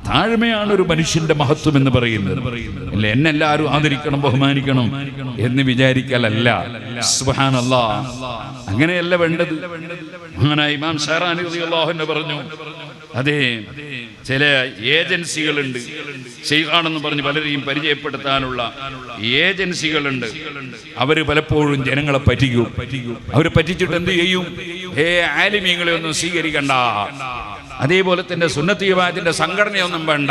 താഴ്മയാണ് ഒരു മനുഷ്യന്റെ മഹത്വം എന്ന് പറയുന്നത്. അല്ല, എന്നെ എല്ലാവരും ആദരിക്കണം, ബഹുമാനിക്കണം എന്ന് വിചാരിക്കലല്ല. സുബ്ഹാനല്ലാഹ്, അങ്ങനെയല്ല വേണ്ടത്. അങ്ങനെ ഇമാം ഷഹറാനി റളിയല്ലാഹു അൻഹു പറഞ്ഞു, അതെ, ചില ഏജൻസികളുണ്ട്, ശൈഖാണെന്ന് പറഞ്ഞ് പലരെയും പരിചയപ്പെടുത്താനുള്ള ഏജൻസികളുണ്ട്. അവര് പലപ്പോഴും ജനങ്ങളെ പറ്റിക്കും. അവര് പറ്റിച്ചിട്ട് എന്ത് ചെയ്യും? ആലിമീങ്ങളെ ഒന്നും സ്വീകരിക്കണ്ട, അതേപോലെ തന്നെ സുന്നത്ത് ജമാഅത്തിന്റെ സംഘടനയൊന്നും വേണ്ട,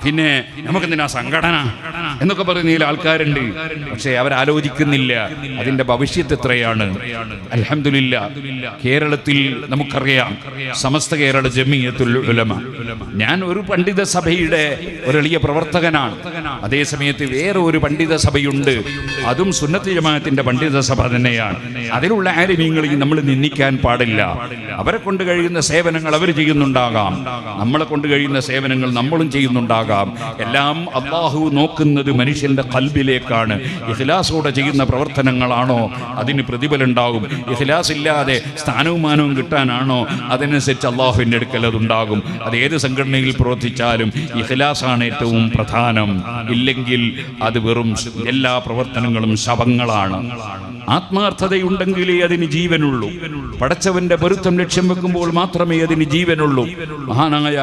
പിന്നെ നമുക്കെന്തിനാ സംഘടന എന്നൊക്കെ പറയുന്ന ഈ ആൾക്കാരുണ്ട്. പക്ഷെ അവരാലോചിക്കുന്നില്ല അതിന്റെ ഭവിഷ്യത്ത് എത്രയാണ്. അൽഹംദുലില്ലാഹ്, കേരളത്തിൽ നമുക്കറിയാം സമസ്ത കേരള ജമിയത്തുൽ ഉലമ. ഞാൻ ഒരു പണ്ഡിത സഭയുടെ ഒരു എളിയ പ്രവർത്തകനാണ്. അതേ സമയത്ത് വേറെ ഒരു പണ്ഡിത സഭയുണ്ട്, അതും സുന്നത്ത് ജമാഅത്തിന്റെ പണ്ഡിത സഭ തന്നെയാണ്. അതിലുള്ള ആലിമീങ്ങളെയും നമ്മൾ നിന്ദിക്കാൻ പാടില്ല. അവരെ കൊണ്ട് കഴിയുന്ന സേവനങ്ങൾ അവർ ചെയ്യുന്നുണ്ടാകാം, നമ്മളെ കൊണ്ട് കഴിയുന്ന സേവനങ്ങൾ നമ്മളും ചെയ്യുന്നുണ്ടാകാം. എല്ലാം അല്ലാഹു നോക്കുന്നത് മനുഷ്യന്റെ ഖൽബിലേക്കാണ്. ഇഖ്ലാസോടെ ചെയ്യുന്ന പ്രവർത്തനങ്ങളാണോ അതിന് പ്രതിഫലം ഉണ്ടാകും. ഇഖ്ലാസ് ഇല്ലാതെ സ്ഥാനവും മാനവും കിട്ടാനാണോ അതിനനുസരിച്ച് അല്ലാഹുവിൻ്റെ അടുക്കൽ അതുണ്ടാകും. അത് ഏത് സംഘടനയിൽ പ്രവർത്തിച്ചാലും ഇഖ്ലാസാണ് ഏറ്റവും പ്രധാനം. ഇല്ലെങ്കിൽ അത് വെറും എല്ലാ പ്രവർത്തനങ്ങളും ശവങ്ങളാണ്. ആത്മാർത്ഥതയുണ്ടെങ്കിലേ അതിന് ജീവനുള്ളൂ. പടച്ചവന്റെ പൊരുത്തം ലക്ഷ്യം വെക്കുമ്പോൾ മാത്രമേ അതിന് ജീവനുള്ളൂ. മഹാനായ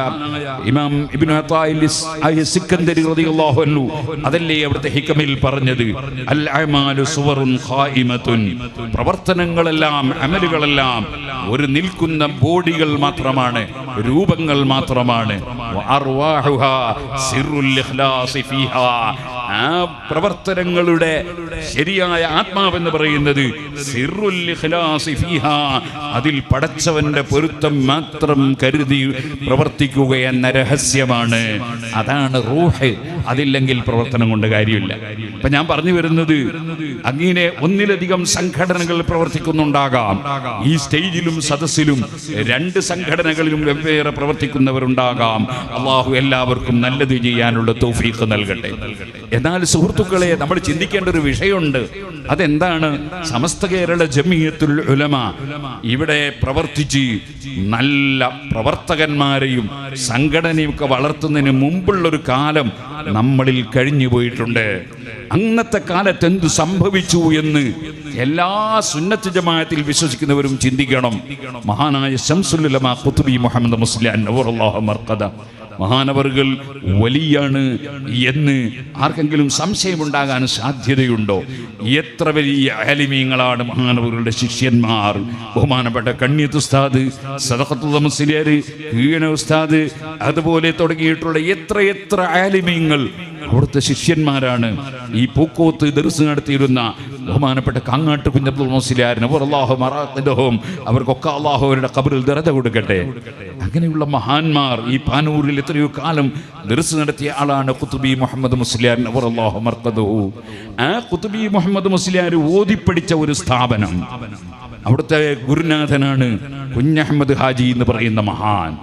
ഇമാം ഇബ്നു അത്താഇ സിക്കന്ദരി റളിയല്ലാഹു അൻഹു അതല്ലേ അവിടുത്തെ ഹിക്മയിൽ പറഞ്ഞത്, അൽ അഅമാലു സുവറുൻ ഖായിമത്തുൻ, പ്രവർത്തനങ്ങളെല്ലാം അമലുകളെല്ലാം ഒരു നിൽക്കുന്ന ബോഡികൾ മാത്രമാണ്, രൂപങ്ങൾ മാത്രമാണ്. വഅർവാഹുഹാ സിറുൽ ഇഖ്ലാസി ഫീഹാ, ആ പ്രവർത്തനങ്ങളുടെ ശരിയായ ആത്മാവെന്ന് പറയുന്നത് സിറുൽ ഇഖ്ലാസി ഫീഹാ, അതിൽ പടച്ചവന്റെ പൊരുത്തം മാത്രം കരുതി പ്രവർത്തിക്കുക എന്ന രഹസ്യമാണ്. അതാണ് റൂഹ്. അതില്ലെങ്കിൽ പ്രവർത്തനം കൊണ്ട് കാര്യമില്ല. അപ്പൊ ഞാൻ പറഞ്ഞു വരുന്നത്, അങ്ങനെ ഒന്നിലധികം സംഘടനകൾ പ്രവർത്തിക്കുന്നുണ്ടാകാം. ഈ സ്റ്റേജിലും സദസ്സിലും രണ്ട് സംഘടനകളിലും വെവ്വേറെ പ്രവർത്തിക്കുന്നവരുണ്ടാകാം. അള്ളാഹു എല്ലാവർക്കും നല്ലത് ചെയ്യാനുള്ള തൗഫീഖ് നൽകട്ടെ. എന്നാൽ സുഹൃത്തുക്കളെ, നമ്മൾ ചിന്തിക്കേണ്ട ഒരു വിഷയമുണ്ട്. അതെന്താണ്? സമസ്ത കേരള ജമിയത്തുൽ ഉലമ ഇവിടെ പ്രവർത്തിച്ച് നല്ല പ്രവർത്തകന്മാരെയും സംഘടനയും ഒക്കെ വളർത്തുന്നതിന് മുമ്പുള്ളൊരു കാലം നമ്മളിൽ കഴിഞ്ഞു പോയിട്ടുണ്ട്. അന്നത്തെ കാലത്ത് എന്ത് സംഭവിച്ചു എന്ന് എല്ലാ സുന്നത്ത് ജമാഅത്തിൽ വിശ്വസിക്കുന്നവരും ചിന്തിക്കണം. മഹാനായ ശംസുൽ ഉലമ ഖുത്ബി മുഹമ്മദ് മുസ്ലിയാർ നവറല്ലാഹു മർഖദ മഹാനവറുകൾ വലിയാണ് എന്ന് ആർക്കെങ്കിലും സംശയമുണ്ടാകാൻ സാധ്യതയുണ്ടോ? എത്ര വലിയ ആലിമീങ്ങളാണ് മഹാനവറുകളുടെ ശിഷ്യന്മാർ. ബഹുമാനപ്പെട്ട കണ്ണിയത്ത് ഉസ്താദ്, സദഖത്തുൽ മുസ്ലിയാർ, കീഴന ഉസ്താദ്, അതുപോലെ തുടങ്ങിയിട്ടുള്ള എത്ര ആലിമീങ്ങൾ അവിടുത്തെ ശിഷ്യന്മാരാണ്. ഈ പൂക്കോത്ത് ദർസ് നടത്തിയിരുന്ന ബഹുമാനപ്പെട്ട കാങ്ങാട്ട് കുഞ്ഞബ്ദുൽ മുസ്ലിയാർ നവറല്ലാഹു മറാഖിദഹും, അവർക്കൊക്കെ അല്ലാഹു അവരുടെ ഖബറിൽ ദറജ കൊടുക്കട്ടെ. അങ്ങനെയുള്ള മഹാന്മാർ ഈ പാനൂരിൽ എത്രയോ കാലം ദർസ് നടത്തിയ ആളാണ് ഖുത്ബി മുഹമ്മദ് മുസ്ലിയാർ നവറല്ലാഹു മർഖദഹു. ആ ഖുത്ബി മുഹമ്മദ് മുസ്ലിയാർ ഓതിപ്പടിച്ച ഒരു സ്ഥാപനം, അവിടുത്തെ ഗുരുനാഥനാണ് കുഞ്ഞഹമ്മദ് ഹാജി എന്ന് പറയുന്ന മഹാൻ.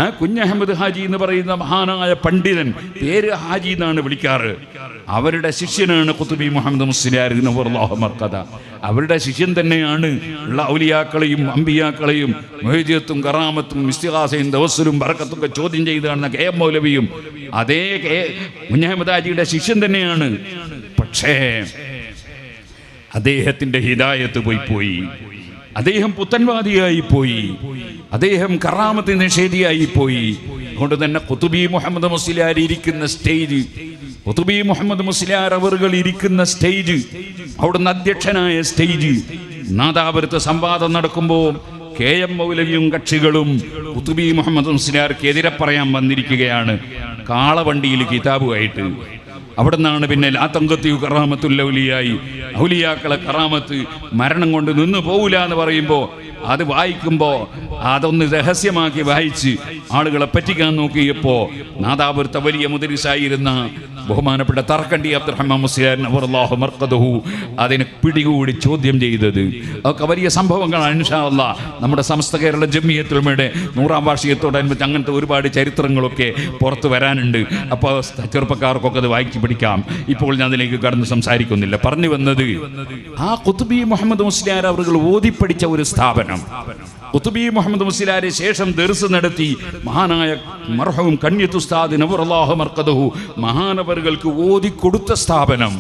ആ കുഞ്ഞഹമ്മദ് ഹാജി എന്ന് പറയുന്ന മഹാനായ പണ്ഡിതൻ, പേര് ഹാജി എന്നാണ് വിളിക്കാറ്, അവരുടെ ശിഷ്യനാണ് ഖുത്ബി മുഹമ്മദ് മുസ്ലിയാർ നവറല്ലാഹു മർഖദ. അവരുടെ ശിഷ്യൻ തന്നെയാണ് ഉള്ള ഔലിയാക്കളെയും അമ്പിയാക്കളെയും മുഹജ്ജത്തും കറാമത്തും ഇസ്തിഗാസയും തവസ്സുലും ബറക്കത്തും ഒക്കെ ചോദ്യം ചെയ്ത് കാണുന്ന കെ എം മൗലവിയും അതേ കുഞ്ഞഹമ്മദ് ഹാജിയുടെ ശിഷ്യൻ തന്നെയാണ്. പക്ഷേ അദ്ദേഹത്തിന്റെ ഹിദായത്ത് പോയി. അദ്ദേഹം പുത്തൻവാദിയായി പോയി, അദ്ദേഹം കറാമത്ത് നിഷേധിയായി പോയി. അതുകൊണ്ട് തന്നെ ഖുത്ബി മുഹമ്മദ് മുസ്ലിയാർ ഇരിക്കുന്ന സ്റ്റേജ്, ഖുത്ബി മുഹമ്മദ് മുസ്ലിയാർ അവറുകൾ ഇരിക്കുന്ന സ്റ്റേജ്, അവിടുന്ന് അധ്യക്ഷനായ സ്റ്റേജ്, നാദാപുരത്ത് സംവാദം നടക്കുമ്പോൾ കെ എം മൗലവിയും കക്ഷികളും ഖുത്ബി മുഹമ്മദ് മുസ്ലിയാർക്ക് എതിരെ പറയാൻ വന്നിരിക്കുകയാണ് കാളവണ്ടിയിൽ കിതാബുമായിട്ട്. അവിടെ നിന്നാണ് പിന്നെ ലാത്തങ്കത്തി കറാമത്തുൽ ഔലിയായി, ഔലിയാക്കളെ കറാമത്ത് മരണം കൊണ്ട് നിന്ന് പോവില്ല എന്ന് പറയുമ്പോൾ അത് വായിക്കുമ്പോൾ അതൊന്ന് രഹസ്യമാക്കി വായിച്ച് ആളുകളെ പറ്റിക്കാൻ നോക്കിയപ്പോൾ നാദാപുരത്തെ വലിയ മുദരിസായിരുന്ന ബഹുമാനപ്പെട്ട തർക്കണ്ടി അബ്ദുറഹ്മാൻ മുസ്ലിയാർ നവറല്ലാഹു മർഖദഹു അതിനെ പിടികൂടി ചോദ്യം ചെയ്തത്. അതൊക്കെ വലിയ സംഭവങ്ങളാണ്. ഇൻഷാ അല്ലാഹ് നമ്മുടെ സമസ്ത കേരള ജമിയത്തുൽ ഉലമയുടെ 100ാം വാർഷികത്തോടനുബന്ധിച്ച് അങ്ങനത്തെ ഒരുപാട് ചരിത്രങ്ങളൊക്കെ പുറത്ത് വരാനുണ്ട്. അപ്പോൾ ചെറുപ്പക്കാർക്കൊക്കെ അത് വായിച്ചു പിടിക്കാം. ഇപ്പോൾ ഞാൻ അതിലേക്ക് കടന്ന് സംസാരിക്കുന്നില്ല. പറഞ്ഞു വന്നത്, ആ ഖുത്ബി മുഹമ്മദ് മുസ്ലിയാർ അവர்கள் ഓതിപ്പടിച്ച ഒരു സ്ഥാപനം, ഖുതുബി മുഹമ്മദ് മുസ്ലിയാരെ ശേഷം ദർസ് നടത്തി മഹാനായ മർഹൂം കണ്യത്ത് ഉസ്താദ് നവറല്ലാഹു മർഖദഹു മഹാനവറുകൾക്ക് ഓതിക്കൊടുത്ത സ്ഥാപനം.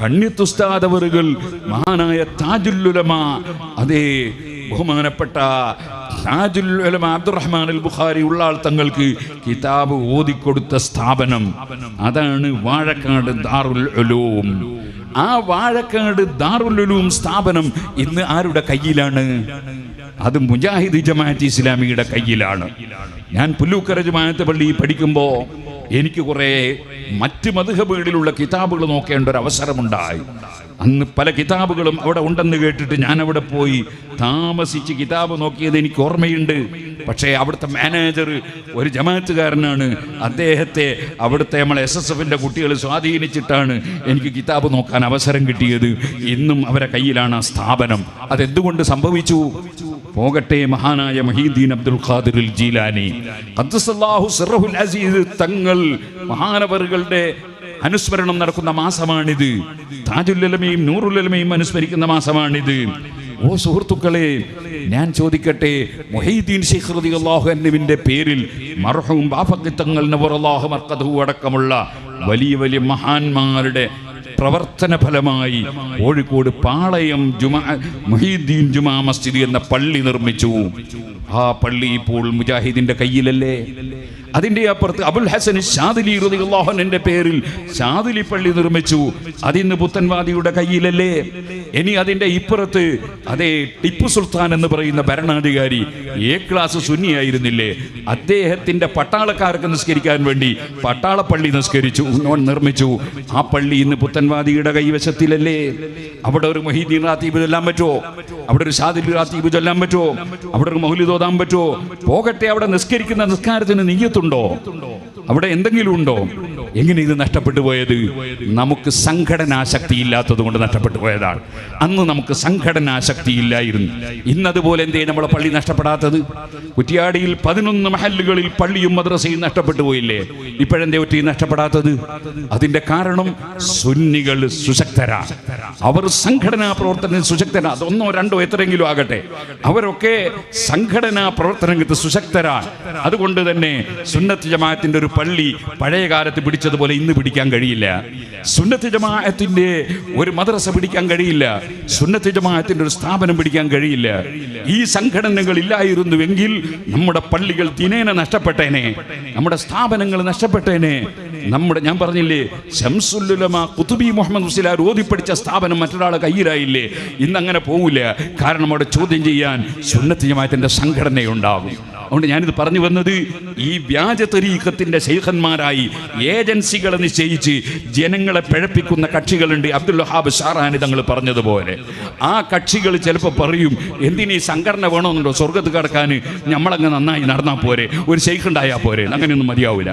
കണ്യത്ത് ഉസ്താദ് അവറുകൾ മഹാനായ താജുൽ ഉലമ, അതേ ബഹുമാനപ്പെട്ട താജുൽ ഉലമ അബ്ദുറഹ്മാൻ അൽ ബുഖാരി ഉള്ളാൾ തങ്ങൾക്ക് കിതാബ് ഓതിക്കൊടുത്ത സ്ഥാപനം അതാണ് വാഴക്കാട് ദാറുൽ ഉലൂം. ആ വാഴക്കാട് ദാറുൽ ഉലൂം സ്ഥാപനം ഇന്ന് ആരുടെ കയ്യിലാണ്? അത് മുജാഹിദ് ജമാഅത്ത് ഇസ്ലാമിയുടെ കയ്യിലാണ്. ഞാൻ പുല്ലൂക്കര ജമാഅത്ത് പള്ളിയിൽ പഠിക്കുമ്പോൾ എനിക്ക് കുറേ മറ്റ് മദ്ഹബുകളിലുള്ള കിതാബുകൾ നോക്കേണ്ട ഒരു അവസരമുണ്ടായി. അന്ന് പല കിതാബുകളും അവിടെ ഉണ്ടെന്ന് കേട്ടിട്ട് ഞാൻ അവിടെ പോയി താമസിച്ച് കിതാബ് നോക്കിയത് എനിക്ക് ഓർമ്മയുണ്ട്. പക്ഷേ അവിടുത്തെ മാനേജർ ഒരു ജമാഅത്തുകാരനാണ്. അദ്ദേഹത്തെ അവിടുത്തെ നമ്മളെ SSFന്റെ കുട്ടികൾ സ്വാധീനിച്ചിട്ടാണ് എനിക്ക് കിതാബ് നോക്കാൻ അവസരം കിട്ടിയത്. ഇന്നും അവരെ കയ്യിലാണ് ആ സ്ഥാപനം. അതെന്തുകൊണ്ട് സംഭവിച്ചു? പോകട്ടെ, മഹാനായ മുഹീദ്ദീൻ അബ്ദുൽ ഖാദിർ ജീലാനി ഖദ്ദസല്ലാഹു സിർറഹുൽ അസീസ് തങ്ങൾ മഹാനവറുകളുടെ അനുസ്മരണം നടക്കുന്ന മാസമാണിത്. താജുൽ ഉലമയും നൂറുൽ ഉലമയും അനുസ്മരിക്കുന്ന മാസമാണിത്. ഓ സുഹൃത്തുക്കളെ, ഞാൻ ചോദിക്കട്ടെ, മുഹീദ്ദീൻ ശൈഖ് റളിയല്ലാഹു അൻഹുവിന്റെ പേരിൽ മർഹൂം ബാഫഖി തങ്ങൾ നവറല്ലാഹു മർഖദഹു അടക്കമുള്ള വലിയ വലിയ മഹാന്മാരുടെ പ്രവർത്തന ഫലമായി കോഴിക്കോട് പാളയം മുഹീദ്ദീൻ ജുമാ മസ്ജിദ് എന്ന പള്ളി നിർമ്മിച്ചു. ആ പള്ളി ഇപ്പോൾ മുജാഹിദിന്റെ കയ്യിലല്ലേ? അതിൻ്റെ അപ്പുറത്ത് അബുൽ ഹസൻ ഷാദിലി റളിയല്ലാഹു അൻഹുവിന്റെ പേരിൽ ഷാദിലി പള്ളി നിർമ്മിച്ചു. അതിന്ന് പുത്തൻവാദിയുടെ കയ്യിലല്ലേ? ഇനി അതിൻ്റെ ഇപ്പുറത്ത് അതേ ടിപ്പു സുൽത്താൻ എന്ന് പറയുന്ന ഭരണാധികാരി ക്ലാസ് സുന്നിയായിരുന്നില്ലേ? അദ്ദേഹത്തിന്റെ പട്ടാളക്കാർക്ക് നിസ്കരിക്കാൻ വേണ്ടി പട്ടാളപ്പള്ളി നിർമ്മിച്ചു. ആ പള്ളി ഇന്ന് പുത്തൻവാദിയുടെ കൈവശത്തിലല്ലേ? അവിടെ ഒരു മുഹീദ്ദീൻ റാത്തീബ് ചൊല്ലാൻ പറ്റുമോ? അവിടെ ഒരു ഷാദിലി റാത്തീബ് ചൊല്ലാൻ പറ്റുമോ? അവിടെ ഒരു മൗലിദ് ഓതാൻ പറ്റുമോ? പോകട്ടെ, അവിടെ നിസ്കരിക്കുന്ന നിസ്കാരത്തിന് നിയ്യത്തുണ്ടോ? അവിടെ എന്തെങ്കിലും ഉണ്ടോ? എങ്ങനെ ഇത് നഷ്ടപ്പെട്ടു പോയത്? നമുക്ക് സംഘടനാശക്തി ഇല്ലാത്തത് കൊണ്ട് നഷ്ടപ്പെട്ടു പോയതാണ്. അന്ന് നമുക്ക് സംഘടനാശക്തി ഇല്ലായിരുന്നു. ഇന്നതുപോലെ എന്തേ നമ്മളെ പള്ളി നഷ്ടപ്പെടാത്തത്? കുറ്റിയാടിയിൽ 11 മഹല്ലുകളിൽ പള്ളിയും മദ്രസയും നഷ്ടപ്പെട്ടു പോയില്ലേ? ഇപ്പോഴെന്തേ ഒറ്റ നഷ്ടപ്പെടാത്തത്? അതിന്റെ കാരണം സുന്നികൾ സുശക്തരാണ്. അവർ സംഘടനാ പ്രവർത്തനം സുശക്തരാണ്. അതൊന്നോ രണ്ടോ എത്രയെങ്കിലും ആകട്ടെ, അവരൊക്കെ സംഘടനാ പ്രവർത്തനങ്ങൾക്ക് സുശക്തരാണ്. അതുകൊണ്ട് തന്നെ സുന്നത്ത് ജമാഅത്തിന്റെ ഒരു പള്ളി പഴയ കാലത്ത് പിടിച്ചതുപോലെ ഇന്ന് പിടിക്കാൻ കഴിയില്ല. സുന്നത്ത് ജമാഅത്തിന്റെ ഒരു മദ്രസ പിടിക്കാൻ കഴിയില്ല. സുന്നത്ത് ജമാഅത്തിന്റെ ഒരു സ്ഥാപനം പിടിക്കാൻ കഴിയില്ല. ഈ സംഘടനകൾ ഇല്ലായിരുന്നുവെങ്കിൽ നമ്മുടെ പള്ളികൾ ദിനേന നഷ്ടപ്പെട്ടേനെ, നമ്മുടെ സ്ഥാപനങ്ങൾ നഷ്ടപ്പെട്ടേനെ. ഞാൻ പറഞ്ഞില്ലേ, ശംസുൽ ഉലമ ഖുതുബി മുഹമ്മദ് മുസ്ലിയാർ ഓതിപ്പടിച്ച സ്ഥാപനം മറ്റൊരാളെ കയ്യിലായില്ലേ? ഇന്നങ്ങനെ പോവില്ല. കാരണം അവിടെ ചോദ്യം ചെയ്യാൻ സുന്നത്ത് ജമാഅത്തിന്റെ സംഘടനയുണ്ടാകും. അതുകൊണ്ട് ഞാനിത് പറഞ്ഞു വന്നത്, ഈ വ്യാജ തരീഖത്തിന്റെ ശൈഖന്മാരായി ഏജൻസികളെ നിശ്ചയിച്ച് ജനങ്ങളെ പിഴപ്പിക്കുന്ന കക്ഷികളുണ്ട്. അബ്ദുൽ വഹാബ് ഷാറാനി തങ്ങൾ പറഞ്ഞതുപോലെ ആ കക്ഷികൾ ചിലപ്പോൾ പറയും, എന്തിനീ സംഘടന വേണമെന്നുണ്ടോ? സ്വർഗത്ത് കടക്കാൻ നമ്മളങ്ങ് നന്നായി നടന്നാൽ പോരെ, ഒരു ശൈഖ് ഉണ്ടായാൽ പോരെ? അങ്ങനെയൊന്നും മതിയാവില്ല.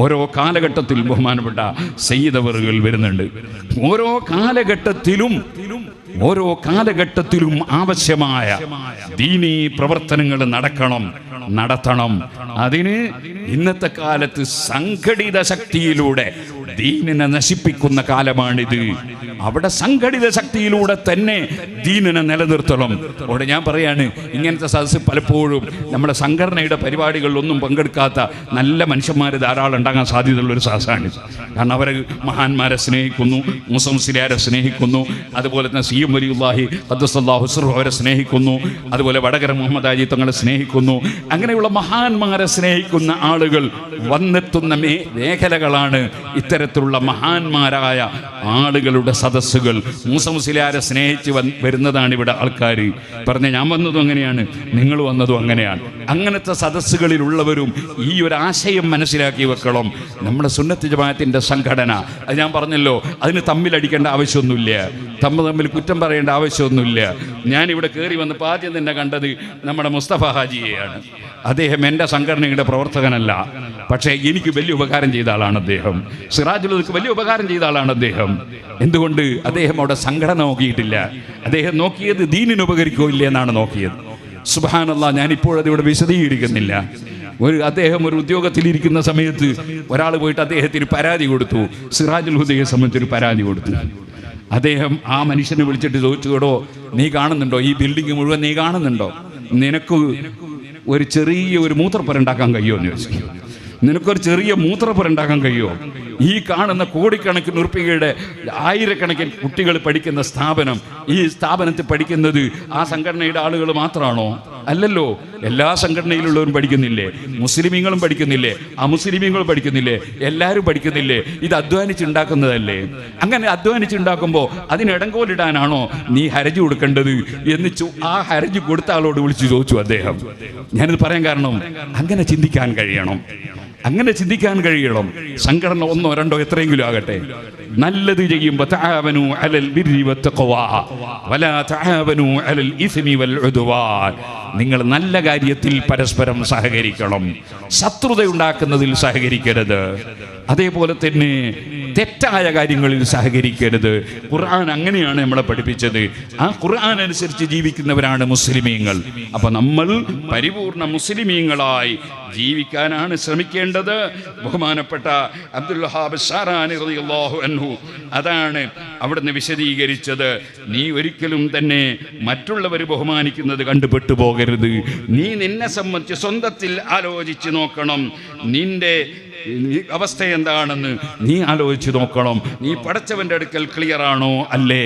ഓരോ കാലഘട്ടത്തിൽ ബഹുമാനപ്പെട്ട സയ്യിദ് അവറുകൾ വരുന്നുണ്ട്. ഓരോ കാലഘട്ടത്തിലും ആവശ്യമായ ദീനീ പ്രവർത്തനങ്ങൾ നടത്തണം. അതിന് ഇന്നത്തെ കാലത്ത് സംഘടിത ശക്തിയിലൂടെ ദീനിനെ നശിപ്പിക്കുന്ന കാലമാണിത്. അവിടെ സംഘടിത ശക്തിയിലൂടെ തന്നെ ദീനിനെ നിലനിർത്തണം. അവിടെ ഞാൻ പറയാണ്, ഇങ്ങനത്തെ സദസ്സ് പലപ്പോഴും നമ്മുടെ സംഘടനയുടെ പരിപാടികളിലൊന്നും പങ്കെടുക്കാത്ത നല്ല മനുഷ്യന്മാർ ധാരാളം ഉണ്ടാകാൻ സാധ്യതയുള്ളൊരു സദസ്സാണ്. കാരണം അവർ മഹാന്മാരെ സ്നേഹിക്കുന്നു, മൂസ മുസ്ലിയാരെ സ്നേഹിക്കുന്നു, അതുപോലെ തന്നെ CM വലിയുല്ലാഹി ഖദ്ദസല്ലാഹു സിർറഹു അവരെ സ്നേഹിക്കുന്നു, അതുപോലെ വടകര മുഹമ്മദ് ആജി തങ്ങളെ സ്നേഹിക്കുന്നു. അങ്ങനെയുള്ള മഹാന്മാരെ സ്നേഹിക്കുന്ന ആളുകൾ വന്നെത്തുന്ന മേഖലകളാണ് ഇത്തരത്തിലുള്ള മഹാന്മാരായ ആളുകളുടെ സദസ്സുകൾ. മൂസ മുസ്ലിയാരെ സ്നേഹിച്ച് വരുന്നതാണ് ഇവിടെ ആൾക്കാർ. ഞാൻ വന്നതും അങ്ങനെയാണ്, നിങ്ങൾ വന്നതും അങ്ങനെയാണ്. അങ്ങനത്തെ സദസ്സുകളിലുള്ളവരും ഈ ഒരു ആശയം മനസ്സിലാക്കി വെക്കണം. നമ്മുടെ സുന്നത്ത് ജമാഅത്തിന്റെ സംഘടന, അത് ഞാൻ പറഞ്ഞല്ലോ, അതിന് തമ്മിലടിക്കേണ്ട ആവശ്യമൊന്നുമില്ല, തമ്മിൽ കുറ്റം പറയേണ്ട ആവശ്യമൊന്നുമില്ല. ഞാനിവിടെ കയറി വന്നപ്പോൾ ആദ്യം തന്നെ കണ്ടത് നമ്മുടെ മുസ്തഫ ഹാജിയെയാണ്. അദ്ദേഹം എൻ്റെ സംഘടനയുടെ പ്രവർത്തകനല്ല, പക്ഷേ എനിക്ക് വലിയ ഉപകാരം ചെയ്ത ആളാണ് അദ്ദേഹം. സിറാജുലുദ്ദീൻക്ക് വലിയ ഉപകാരം ചെയ്ത ആളാണ് അദ്ദേഹം. എന്തുകൊണ്ട്? അദ്ദേഹം അവിടെ സംഘടന നോക്കിയിട്ടില്ല. അദ്ദേഹം നോക്കിയത് ദീനിന് ഉപകരിക്കില്ല എന്നാണ് നോക്കിയത്. സുബ്ഹാനല്ലാഹ്, ഞാനിപ്പോഴതിവിടെ വിശദീകരിക്കുന്നില്ല. അദ്ദേഹം ഒരു ഉദ്യോഗത്തിലിരിക്കുന്ന സമയത്ത് ഒരാൾ പോയിട്ട് അദ്ദേഹത്തിന് പരാതി കൊടുത്തു. സിറാജുൽ ഹുദയെ സംബന്ധിച്ചൊരു പരാതി കൊടുത്തു. അദ്ദേഹം ആ മനുഷ്യനെ വിളിച്ചിട്ട് ചോദിച്ചു, കേടോ, നീ കാണുന്നുണ്ടോ ഈ ബിൽഡിംഗ് മുഴുവൻ നീ കാണുന്നുണ്ടോ? നിനക്ക് ഒരു ചെറിയ ഒരു മൂത്രപ്പുര ഉണ്ടാക്കാൻ കഴിയുമോ എന്ന് ചോദിച്ചു. നിനക്കൊരു ചെറിയ മൂത്രപ്പുര ഉണ്ടാക്കാൻ കഴിയുമോ? ഈ കാണുന്ന കോടിക്കണക്കിന് ഉറുപ്പികയുടെ ആയിരക്കണക്കിന് കുട്ടികൾ പഠിക്കുന്ന സ്ഥാപനം, ഈ സ്ഥാപനത്തിൽ പഠിക്കുന്നത് ആ സംഘടനയുടെ ആളുകൾ മാത്രമാണോ? അല്ലല്ലോ. എല്ലാ സംഘടനയിലുള്ളവരും പഠിക്കുന്നില്ലേ? മുസ്ലിമീങ്ങളും പഠിക്കുന്നില്ലേ? അമുസ്ലിമീങ്ങളും പഠിക്കുന്നില്ലേ? എല്ലാവരും പഠിക്കുന്നില്ലേ? ഇത് അധ്വാനിച്ചുണ്ടാക്കുന്നതല്ലേ? അങ്ങനെ അധ്വാനിച്ചുണ്ടാക്കുമ്പോൾ അതിന് ഇടങ്കോലിടാനാണോ നീ ഹർജി കൊടുക്കേണ്ടത് എന്ന് ആ ഹർജി കൊടുത്ത ആളോട് വിളിച്ചു ചോദിച്ചു അദ്ദേഹം. ഞാനിത് പറയാൻ കാരണം അങ്ങനെ ചിന്തിക്കാൻ കഴിയണം, അങ്ങനെ ചിന്തിക്കാൻ കഴിയണം. സംഘടന ഒന്നോ രണ്ടോ എത്രയെങ്കിലും ആകട്ടെ, നല്ലത് ചെയ്യുമ്പോൾ തആവനു അലൽ ബിർരി വത്തഖ്വാ വലാ തആവനു അലൽ ഇസ്മി വൽ ഉദ്വാൻ. നിങ്ങൾ നല്ല കാര്യത്തിൽ പരസ്പരം സഹകരിക്കണം, ശത്രുത ഉണ്ടാക്കുന്നതിൽ സഹകരിക്കരുത്. അതേപോലെ തന്നെ തെറ്റായ കാര്യങ്ങളിൽ സഹകരിക്കരുത്. ഖുർആൻ അങ്ങനെയാണ് നമ്മളെ പഠിപ്പിച്ചത്. ആ ഖുർആൻ അനുസരിച്ച് ജീവിക്കുന്നവരാണ് മുസ്ലിമീങ്ങൾ. അപ്പൊ നമ്മൾ പരിപൂർണ മുസ്ലിമീങ്ങളായി ജീവിക്കാനാണ് ശ്രമിക്കേണ്ടത്. ബഹുമാനപ്പെട്ട അബ്ദുൽ വഹാബ് ശാറാനി റളിയല്ലാഹു അൻഹു അതാണ് അവിടുന്ന് വിശദീകരിച്ചത്. നീ ഒരിക്കലും തന്നെ മറ്റുള്ളവർ ബഹുമാനിക്കുന്നത് കണ്ടുപെട്ടു പോകരുത്. നീ നിന്നെ സംബന്ധിച്ച് സ്വന്തത്തിൽ ആലോചിച്ച് നോക്കണം. നിന്റെ അവസ്ഥ എന്താണെന്ന് നീ ആലോചിച്ച് നോക്കണം. നീ പടച്ചവന്റെ അടുക്കൽ ക്ലിയർ ആണോ? അല്ലേ?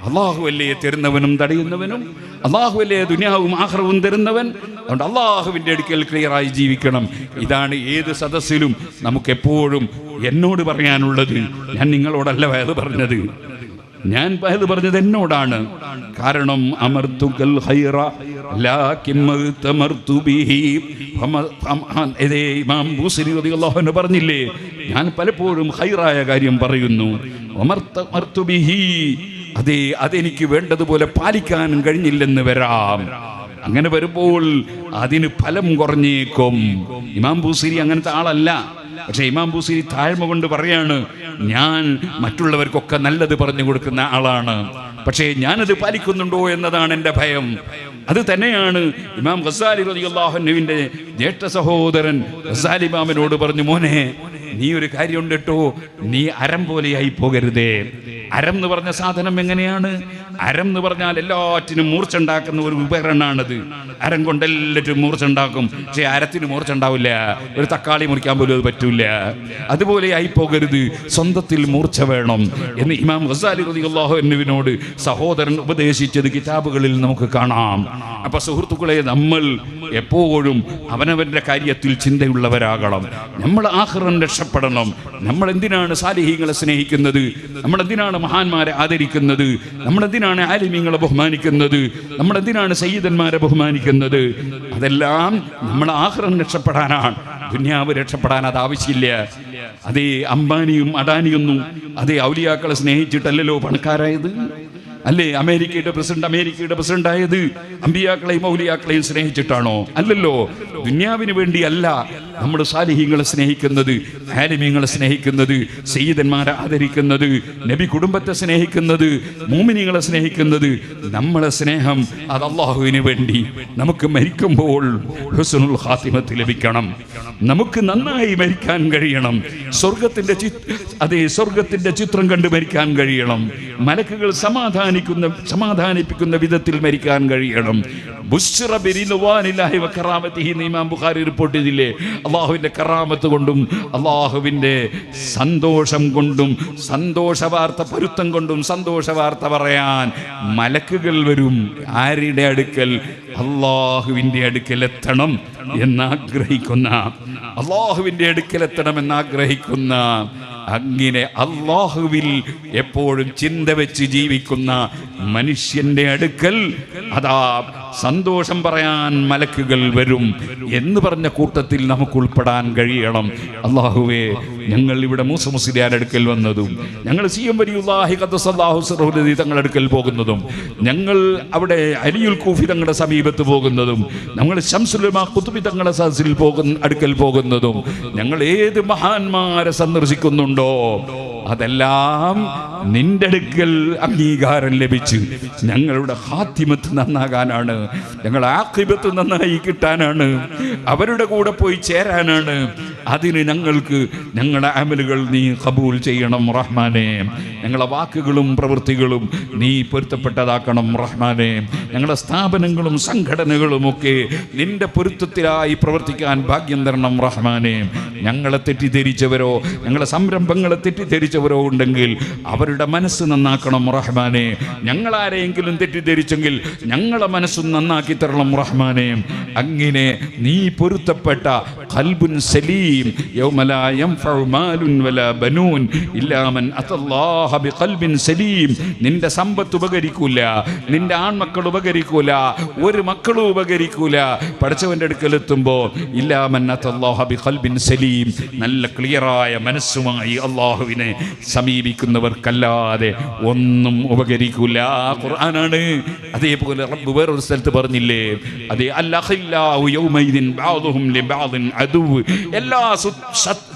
അള്ളാഹു അല്ലേ തരുന്നവനും തടയുന്നവനും? അള്ളാഹു അല്ലേ ദുനിയാവും ആഖിറവും തരുന്നവൻ? അതുകൊണ്ട് അള്ളാഹുവിൻ്റെ അടുക്കൽ ക്ലിയറായി ജീവിക്കണം. ഇതാണ് ഏത് സദസ്സിലും നമുക്കെപ്പോഴും എന്നോട് പറയാനുള്ളത്. ഞാൻ നിങ്ങളോടല്ല വയത് പറഞ്ഞത്, ഞാൻ വയത് പറഞ്ഞത് എന്നോടാണ്. കാരണം അമർത്തുകൽ ഖൈറ ലാകിൻ മഅ്തമർതു ബിഹി. ഇമാം ബൂസരി റളിയല്ലാഹു അൻഹു പറഞ്ഞില്ലേ, ഞാൻ പലപ്പോഴും ഖൈറായ കാര്യം പറയുന്നു. അമർതു ബിഹി, അതെനിക്ക് വേണ്ടതുപോലെ പാലിക്കാൻ കഴിഞ്ഞില്ലെന്ന് വരാം. അങ്ങനെ വരുമ്പോൾ അതിന് ഫലം കുറഞ്ഞേക്കും. ഇമാം ബൂസരി അങ്ങനത്തെ ആളല്ല. പക്ഷെ ഇമാം ബൂസരി താഴ്മ കൊണ്ട് പറയാണ്, ഞാൻ മറ്റുള്ളവർക്കൊക്കെ നല്ലത് പറഞ്ഞു കൊടുക്കുന്ന ആളാണ്, പക്ഷേ ഞാനത് പാലിക്കുന്നുണ്ടോ എന്നതാണ് എൻ്റെ ഭയം. അത് തന്നെയാണ് ഇമാം ഗസാലി റളിയല്ലാഹു അൻഹുവിൻ്റെ ജ്യേഷ്ഠ സഹോദരൻ ഗസാലി ഇമാമിനോട് പറഞ്ഞു, മോനെ നീ ഒരു കാര്യമുണ്ട് കേട്ടോ, നീ അരം പോലെയായി പോകരുതേ. അരം എന്ന് പറഞ്ഞ സാധനം എങ്ങനെയാണ്? അരം എന്ന് പറഞ്ഞാൽ എല്ലാറ്റിനും മൂർച്ച ഉണ്ടാക്കുന്ന ഒരു ഉപകരണമാണത്. അരം കൊണ്ട് എല്ലാറ്റിനും മൂർച്ച ഉണ്ടാക്കും, പക്ഷേ അരത്തിന് മൂർച്ച ഉണ്ടാവില്ല. ഒരു തക്കാളി മുറിക്കാൻ പോലും അത് പറ്റൂല. അതുപോലെ ആയി പോകരുത്, സ്വന്തത്തിൽ മൂർച്ച വേണം എന്ന് ഇമാം ഗസാലി റളിയല്ലാഹു അൻഹുവിനോട് സഹോദരൻ ഉപദേശിച്ചത് കിതാബുകളിൽ നമുക്ക് കാണാം. അപ്പൊ സുഹൃത്തുക്കളെ, നമ്മൾ എപ്പോഴും അവനവന്റെ കാര്യത്തിൽ ചിന്തയുള്ളവരാകണം. നമ്മൾ ആഖിറൻ രക്ഷപ്പെടണം. നമ്മൾ എന്തിനാണ് സാലിഹീങ്ങളെ സ്നേഹിക്കുന്നത്? നമ്മൾ എന്തിനാണ് മഹാന്മാരെ ആദരിക്കുന്നത്? നമ്മൾ എന്തിനാണ് ആലിമീങ്ങളെ ബഹുമാനിക്കുന്നത്? നമ്മൾ എന്തിനാണ് സയ്യിദന്മാരെ ബഹുമാനിക്കുന്നത്? അതെല്ലാം നമ്മൾ ആഖിറൻ രക്ഷപ്പെടാനാണ്. ദുനിയാവ് രക്ഷപ്പെടാൻ അത് ആവശ്യമില്ല. അതേ അംബാനിയും അഡാനിയൊന്നും അതേ ഔലിയാക്കളെ സ്നേഹിച്ചിട്ടല്ലല്ലോ പണക്കാരായത്. അല്ലേ അമേരിക്കയുടെ പ്രസിഡന്റ് ആയത് അമ്പിയാക്കളെയും ഔലിയാക്കളെയും സ്നേഹിച്ചിട്ടാണോ? അല്ലല്ലോ. ദുനിയാവിന് വേണ്ടിയല്ല നമ്മൾ സാലിഹീങ്ങളെ സ്നേഹിക്കുന്നത്, ആലിമീങ്ങളെ സ്നേഹിക്കുന്നത്, സയ്യിദന്മാരെ ആദരിക്കുന്നത്, നബി കുടുംബത്തെ സ്നേഹിക്കുന്നത്, മുഅ്മിനീങ്ങളെ സ്നേഹിക്കുന്നത്. നമ്മളെ സ്നേഹം അത് അല്ലാഹുവിന് വേണ്ടി. നമുക്ക് മരിക്കുമ്പോൾ ഹുസ്നുൽ ഖാത്തിമത്ത് ലഭിക്കണം. നമുക്ക് നന്നായി മരിക്കാൻ കഴിയണം. സ്വർഗത്തിന്റെ ചിത്രം കണ്ട് മരിക്കാൻ കഴിയണം. മലക്കുകൾ സമാധാനിപ്പിക്കുന്ന വിധത്തിൽ മരിക്കാൻ കഴിയണം. ഇമാം ബുഖാരി റിപ്പോർട്ട് ചെയ്തില്ലേ, അള്ളാഹുവിന്റെ കറാമത്ത് കൊണ്ടും അള്ളാഹുവിന്റെ സന്തോഷം കൊണ്ടും സന്തോഷ വാർത്ത പൊരുത്തം കൊണ്ടും സന്തോഷ വാർത്ത പറയാൻ മലക്കുകൾ വരും. ആരുടെ അടുക്കൽ? അള്ളാഹുവിന്റെ അടുക്കൽ എത്തണം എന്നാഗ്രഹിക്കുന്ന, അള്ളാഹുവിന്റെ അടുക്കൽ എത്തണം എന്നാഗ്രഹിക്കുന്ന, അങ്ങനെ അള്ളാഹുവിൽ എപ്പോഴും ചിന്ത വെച്ച് ജീവിക്കുന്ന മനുഷ്യന്റെ അടുക്കൽ അതാ സന്തോഷം പറയാൻ മലക്കുകൾ വരും എന്ന് പറഞ്ഞ കൂട്ടത്തിൽ നമുക്ക് ഉൾപ്പെടാൻ കഴിയണം. അള്ളാഹുവേ, ഞങ്ങൾ ഇവിടെ മൂസ മുസ്ലിയാരുടെ അടുക്കൽ വന്നതും, ഞങ്ങൾ സിയം വലിയുല്ലാഹി ഖദ്ദസല്ലാഹു സിർറഹു തങ്ങളുടെ അടുക്കൽ പോകുന്നതും, ഞങ്ങൾ അവിടെ അലിയുൽ കൂഫി തങ്ങളുടെ സമീപത്ത് പോകുന്നതും, ഞങ്ങൾ ശംസുൽ ഉലമാ ഖുതുബി തങ്ങളുടെ അടുക്കൽ പോകുന്നതും, ഞങ്ങൾ ഏത് മഹാന്മാരെ സന്ദർശിക്കുന്നുണ്ടോ അതെല്ലാം നിന്റെ അടുക്കൽ അംഗീകാരം ലഭിച്ച് ഞങ്ങളുടെ ഖാത്തിമത്ത് നന്നാകാനാണ്, ഞങ്ങളുടെ ആഖിബത്ത് നന്നായി കിട്ടാനാണ്, അവരുടെ കൂടെ പോയി ചേരാനാണ്. അതിന് ഞങ്ങൾക്ക് ഞങ്ങളുടെ അമലുകൾ നീ ഖബൂൽ ചെയ്യണം റഹ്മാനെ. ഞങ്ങളുടെ വാക്കുകളും പ്രവൃത്തികളും നീ പൊരുത്തപ്പെട്ടതാക്കണം റഹ്മാനെ. ഞങ്ങളുടെ സ്ഥാപനങ്ങളും സംഘടനകളുമൊക്കെ നിന്റെ പൊരുത്തത്തിലായി പ്രവർത്തിക്കാൻ ഭാഗ്യം തരണം റഹ്മാനെ. ഞങ്ങളെ തെറ്റിദ്ധരിച്ചവരോ ഞങ്ങളുടെ സംരംഭങ്ങളെ തെറ്റിദ്ധരിച്ചവരോ ഉണ്ടെങ്കിൽ അവരുടെ മനസ്സ് നന്നാക്കണം റഹ്മാനെ. ഞങ്ങളാരെയെങ്കിലും തെറ്റിദ്ധരിച്ചെങ്കിൽ ഞങ്ങളെ മനസ്സും നന്നാക്കി തരണം റഹ്മാനെ. അങ്ങനെ നീ പൊരുത്തപ്പെട്ട ഖൽബുൻ സലീം യൗമ ലാ യൻഫഉ മാലുൻ വലാ ബനൂൻ ഇല്ലാ മൻ അത്തല്ലാഹ ബിഖൽബിൻ സലീം. നിന്റെ സമ്പത്ത് ഉപകരിക്കൂല, നിന്റെ ആൺമക്കൾ ഉപകരിക്കൂല, ഒരു മക്കളും ഉപകരിക്കൂല. പടച്ചവന്റെ അടുക്കൽ എത്തുമ്പോൾ ഇല്ലാ മൻ അത്തല്ലാഹ ബിഖൽബിൻ സലീം, നല്ല ക്ലിയറായ മനസ്സുമായി അള്ളാഹുവിനെ സമീപിക്കുന്നവർക്കല്ലാതെ ഒന്നും ഉപകരിക്കൂല. ഖുർആനാണ്. അതേപോലെ റബ്ബ് വേറൊരു സ്ഥലത്ത് പറഞ്ഞില്ലേ, അതേ അൽഅഖില്ലാഹു യൗമൈദിൻ ബഅദുഹും ലിബഅദിൻ അദുവ്. എല്ലാ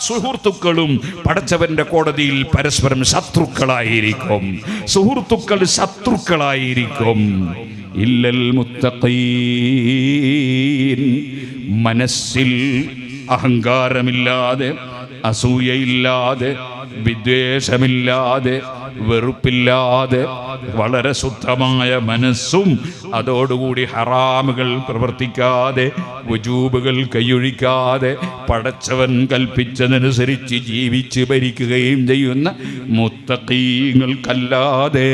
സുഹൃത്തുക്കളും പടച്ചവന്റെ കോടതിയിൽ പരസ്പരം ശത്രുക്കളായിരിക്കും. സുഹൃത്തുക്കൾ ശത്രുക്കളായിരിക്കും. ഇല്ലൽ മുത്തഖീൻ, മനസ്സിൽ അഹങ്കാരമില്ലാതെ, അസൂയയില്ലാതെ, വിദ്വേഷമില്ലാതെ, വെറുപ്പില്ലാതെ, വളരെ ശുദ്ധമായ മനസ്സും അതോടുകൂടി ഹറാമുകൾ പ്രവർത്തിക്കാതെ, വുജൂബുകൾ കൈയൊഴിക്കാതെ, പടച്ചവൻ കൽപ്പിച്ചതനുസരിച്ച് ജീവിച്ച് ഭരിക്കുകയും ചെയ്യുന്ന മുത്തഖീങ്ങൾക്കല്ലാതെ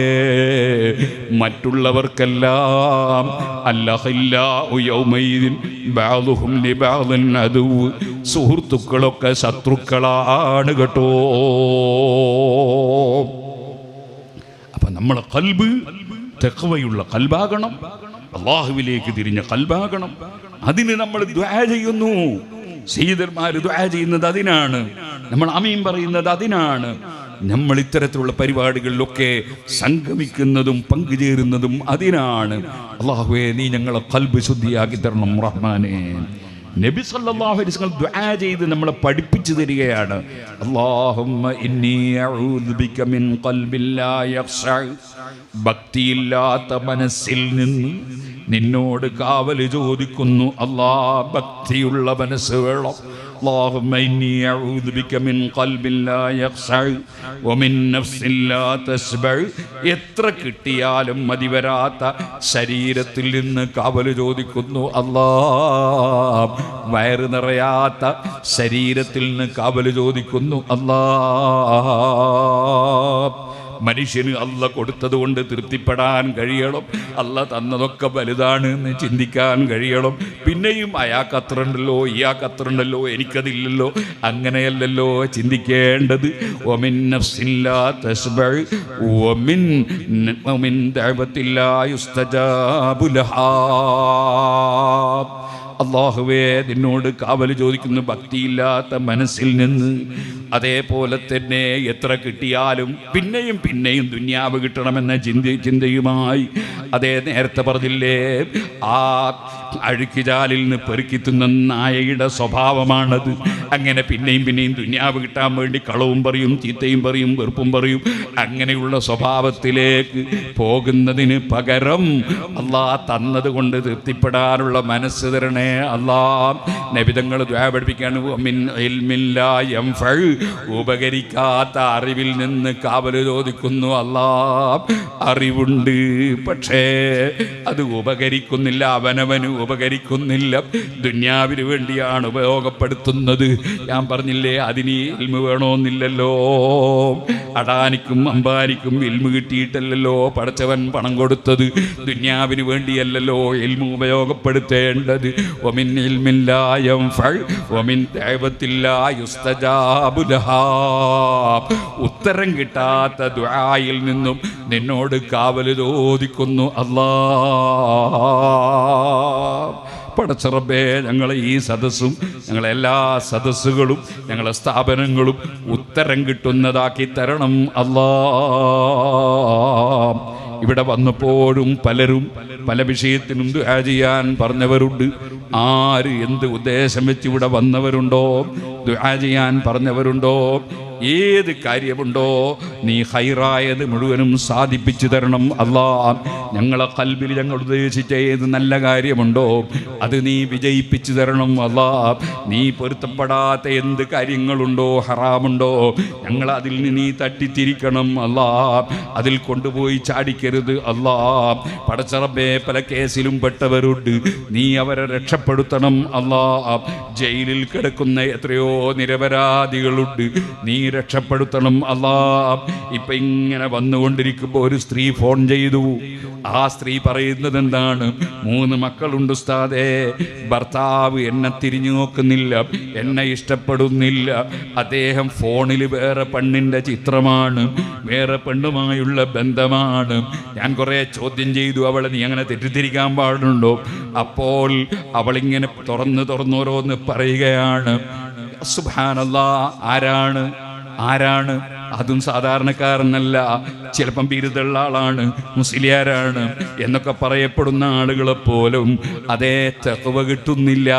മറ്റുള്ളവർക്കെല്ലാം അല്ലഖില്ലാഹു യൗമൈദിൻ ബഅദുഹും ലിബഅദിൻ അദുവ്, സുഹൃത്തുക്കളൊക്കെ ശത്രുക്കളാണ് കേട്ടോ. അപ്പൊ നമ്മളെ ഖൽബ് തഖ്വയുള്ള ഖൽബാകണം, അല്ലാഹുവിലേക്ക് തിരിഞ്ഞ ഖൽബാകണം. അതിന് നമ്മൾ ദുആ ചെയ്യുന്നു. സയ്യിദന്മാർ ദുആ ചെയ്യുന്നത് അതിനാണ്, നമ്മൾ ആമീൻ പറയുന്നത് അതിനാണ്. നമ്മൾ ഇത്തരത്തിലുള്ള പരിപാടികളിലൊക്കെ സംഗമിക്കുന്നതും പങ്കുചേരുന്നതും അതിനാണ്. അല്ലാഹുവേ, നീ ഞങ്ങളെ ഖൽബ് ശുദ്ധിയാക്കി തരണം റഹ്മാനേ. നബി സല്ലല്ലാഹു അലൈഹി വസല്ലം ദുആ ചെയ്ത് നമ്മളെ പഠിപ്പിച്ചു തരികയാണ്. അല്ലാഹുമ്മ ഇന്നി അഊദു ബിക മിൻ ഖൽബിൻ ലാ യഖ്ശഅ, ഭക്തിയില്ലാത്ത മനസ്സിൽ നിന്ന് നിന്നോട് കാവല് ചോദിക്കുന്നു. അല്ലാഹ്, ഭക്തിയുള്ള മനസ്സ് വേണം. اللهم إني أعوذ بك من قلب لا يخشع ومن نفس لا تشبع. എത്ര കിട്ടിയാലും മതിവരാത്ത ശരീരത്തിൽ നിന്ന് കാവല് ചോദിക്കുന്നു. അല്ലാഹ്, വയറ് നിറയാത്ത ശരീരത്തിൽ നിന്ന് കാവല് ചോദിക്കുന്നു. അല്ലാഹ്, മനുഷ്യന് അല്ല കൊടുത്തത് കൊണ്ട് തൃപ്തിപ്പെടാൻ കഴിയണം. അല്ല തന്നതൊക്കെ വലുതാണ് എന്ന് ചിന്തിക്കാൻ കഴിയണം. പിന്നെയും അയാൾക്ക് അത്ര ഉണ്ടല്ലോ, ഇയാൾക്ക് അത്ര ഉണ്ടല്ലോ, എനിക്കതില്ലല്ലോ, അങ്ങനെയല്ലല്ലോ ചിന്തിക്കേണ്ടത്. വമിൻ നഫ്സിൻ ലാ തശ്ബഉ വമിൻ ദഅവത്തിൻ ലാ യുസ്തജാബു ലഹാ. അല്ലാഹുവേ, നിന്നോട് കാവല് ചോദിക്കുന്നു ഭക്തിയില്ലാത്ത മനസ്സിൽ നിന്ന്. അതേപോലെ തന്നെ എത്ര കിട്ടിയാലും പിന്നെയും പിന്നെയും ദുന്യാവ് കിട്ടണമെന്ന ചിന്തയുമായി, അതേ നേരത്തെ പറഞ്ഞില്ലേ, ആ അഴുക്കിജാലിൽ നിന്ന് പെറുക്കിത്തുന്ന നായയുടെ സ്വഭാവമാണത്. അങ്ങനെ പിന്നെയും പിന്നെയും ദുന്യാവ് കിട്ടാൻ വേണ്ടി കളവും പറയും, ചീത്തയും പറയും, വെറുപ്പും പറയും. അങ്ങനെയുള്ള സ്വഭാവത്തിലേക്ക് പോകുന്നതിന് പകരം അല്ലാഹ് തന്നത് കൊണ്ട് തൃപ്തിപ്പെടാനുള്ള മനസ്സ് തരണേ അല്ലാഹ്. നബിതങ്ങൾ ദുആ പഠിപ്പിക്കാണ്, മിൻ ഇൽമിൻ ലാ യൻഫഉ, ഉപകരിക്കാത്ത അറിവിൽ നിന്ന് കാവല് ചോദിക്കുന്നു. അല്ലാഹ്, അറിവുണ്ട്, പക്ഷേ അത് ഉപകരിക്കുന്നില്ല, അവനവന് ഉപകരിക്കുന്നില്ല, ദുന്യാവിന് വേണ്ടിയാണ് ഉപയോഗപ്പെടുത്തുന്നത്. ഞാൻ പറഞ്ഞില്ലേ, അതിന് ഇൽമ് വേണമെന്നില്ലല്ലോ. അടാനിക്കും അംബാനിക്കും ഇൽമ് കിട്ടിയിട്ടല്ലല്ലോ പടച്ചവൻ പണം കൊടുത്തത്, ദുന്യാവിന് വേണ്ടിയല്ലല്ലോ ഇൽമ് ഉപയോഗപ്പെടുത്തേണ്ടത്. വമിൻ ഇൽമിൻ ലാ യൻഫഉ വമിൻ ദഅവത്തിൻ ലാ യുസ്തജാബു ലഹാ. ഉത്തരം കിട്ടാത്ത ദുആയിൽ നിന്നും നിന്നോട് കാവല് ചോദിക്കുന്നു. അല്ലാഹ്, പടച്ച റബ്ബേ, ഞങ്ങളെ ഈ സദസ്സും ഞങ്ങളെ എല്ലാ സദസ്സുകളും ഞങ്ങളെ സ്ഥാപനങ്ങളും ഉത്തരം കിട്ടുന്നതാക്കി തരണം അല്ലാഹ്. ഇവിടെ വന്നപ്പോഴും പലരും പല വിഷയത്തിനും ദുആ ചെയ്യാൻ പറഞ്ഞവരുണ്ട്. ആര് എന്ത് ഉദ്ദേശം വെച്ച് ഇവിടെ വന്നവരുണ്ടോ ദുആ ചെയ്യാൻ പറഞ്ഞവരുണ്ടോ? ഏത് കാര്യമുണ്ടോ നീ ഹൈറായത് മുഴുവനും സാധിപ്പിച്ചു തരണം അല്ലാ. ഞങ്ങളെ ഖൽബിൽ ഞങ്ങൾ ഉദ്ദേശിച്ച ഏത് നല്ല കാര്യമുണ്ടോ അത് നീ വിജയിപ്പിച്ചു തരണം അല്ലാ. നീ പൊരുത്തപ്പെടാത്ത എന്ത് കാര്യങ്ങളുണ്ടോ, ഹറാമുണ്ടോ, ഞങ്ങൾ അതിൽ നിന്ന് നീ തട്ടിത്തിരിക്കണം അല്ലാ. അതിൽ കൊണ്ടുപോയി ചാടിക്കരുത് അല്ലാ. പടച്ചറബേ, പല കേസിലും പെട്ടവരുണ്ട്, നീ അവരെ രക്ഷപ്പെടുത്തണം അല്ലാ. ജയിലിൽ കിടക്കുന്ന എത്രയോ നിരപരാധികളുണ്ട്, നീ രക്ഷപ്പെടുത്തണം അല്ലാ. ഇപ്പൊ ഇങ്ങനെ വന്നുകൊണ്ടിരിക്കുമ്പോൾ ഒരു സ്ത്രീ ഫോൺ ചെയ്തു. ആ സ്ത്രീ പറയുന്നത് എന്താണ്? 3 മക്കളുണ്ട് ഉസ്താദേ, ഭർത്താവ് എന്നെ തിരിഞ്ഞു നോക്കുന്നില്ല, എന്നെ ഇഷ്ടപ്പെടുന്നില്ല, അദ്ദേഹം ഫോണിൽ വേറെ പെണ്ണിൻ്റെ ചിത്രമാണ്, വേറെ പെണ്ണുമായുള്ള ബന്ധമാണ്. ഞാൻ കുറേ ചോദ്യം ചെയ്തു അവളെ, നീ അങ്ങനെ തെറ്റിദ്ധരിക്കാൻ പാടുണ്ടോ? അപ്പോൾ അവളിങ്ങനെ തുറന്നോരോന്ന് പറയുകയാണ്. സുബ്ഹാനല്ലാഹ്. ആരാണ്? അതും സാധാരണക്കാരനല്ല, ചിലപ്പം ബിരുദുള്ള ആളാണ്, മുസ്ലിയാരാണ് എന്നൊക്കെ പറയപ്പെടുന്ന ആളുകളെ പോലും അതേ തഖ്വ കിട്ടുന്നില്ല,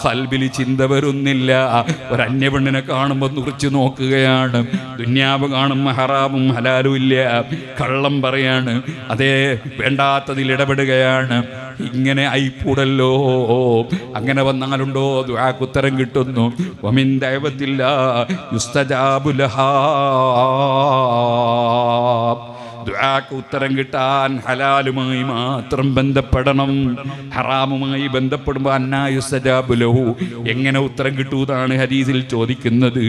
ഖൽബിൽ ചിന്ത വരുന്നില്ല. ഒരു അന്യപെണ്ണിനെ കാണുമ്പോൾ കുറിച്ച് നോക്കുകയാണ്, ദുന്യാവ് കാണുമ്പോൾ ഹറാമും ഹലാലും ഇല്ല, കള്ളം പറയാണ്, അതേ വേണ്ടാത്തതിൽ ഇടപെടുകയാണ്. ഇങ്ങനെ ആയിക്കൂടല്ലോ. അങ്ങനെ വന്നാലുണ്ടോ ദുആക്ക് ഉത്തരം കിട്ടുന്നു? വമിൻ ദഅവത്തില്ലാ യുസ്തജാബു ലഹാ. ദുആക്ക് ഉത്തരം കിട്ടാൻ ഹലാലുമായി മാത്രം ബന്ധപ്പെടണം. ഹറാമുമായി ബന്ധപ്പെടുമ്പോൾ അന്നാ യുസ്തജാബു ലഹു, എങ്ങനെ ഉത്തരം കിട്ടൂന്നാണ് ഹദീസിൽ ചോദിക്കുന്നത്.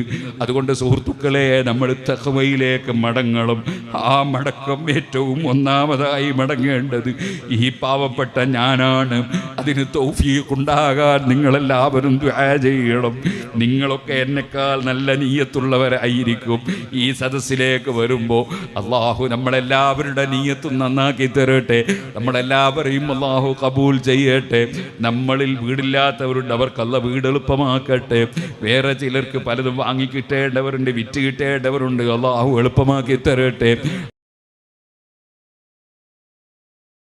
അതുകൊണ്ട് സുഹൃത്തുക്കളെ, നമ്മൾ തഖ്വയിലേക്ക് മടങ്ങണം. ആ മടക്കം ഏറ്റവും ഒന്നാമതായി മടങ്ങേണ്ടത് ഈ പാവപ്പെട്ട ഞാനാണ്. അതിന് തൗഫീഖ് ഉണ്ടാകാൻ നിങ്ങളെല്ലാവരും ദുആ ചെയ്യണം. നിങ്ങളൊക്കെ എന്നെക്കാൾ നല്ല നിയ്യത്തുള്ളവരായിരിക്കും. ഈ സദസ്സിലേക്ക് വരുമ്പോൾ അല്ലാഹു നമ്മളെല്ലാവരുടെ നിയ്യത്തും നന്നാക്കി തരട്ടെ. നമ്മളെല്ലാവരെയും അല്ലാഹു കബൂൽ ചെയ്യട്ടെ. നമ്മളിൽ വീടില്ലാത്തവരുണ്ട്, അവർക്ക് അല്ലാഹു വീട് എളുപ്പമാക്കട്ടെ. വേറെ ചിലർക്ക് പലതും വാങ്ങി കിട്ടേണ്ടവരുണ്ട്, വിറ്റ് കിട്ടേണ്ടവരുണ്ട്, അല്ലാഹു എളുപ്പമാക്കി തരട്ടെ.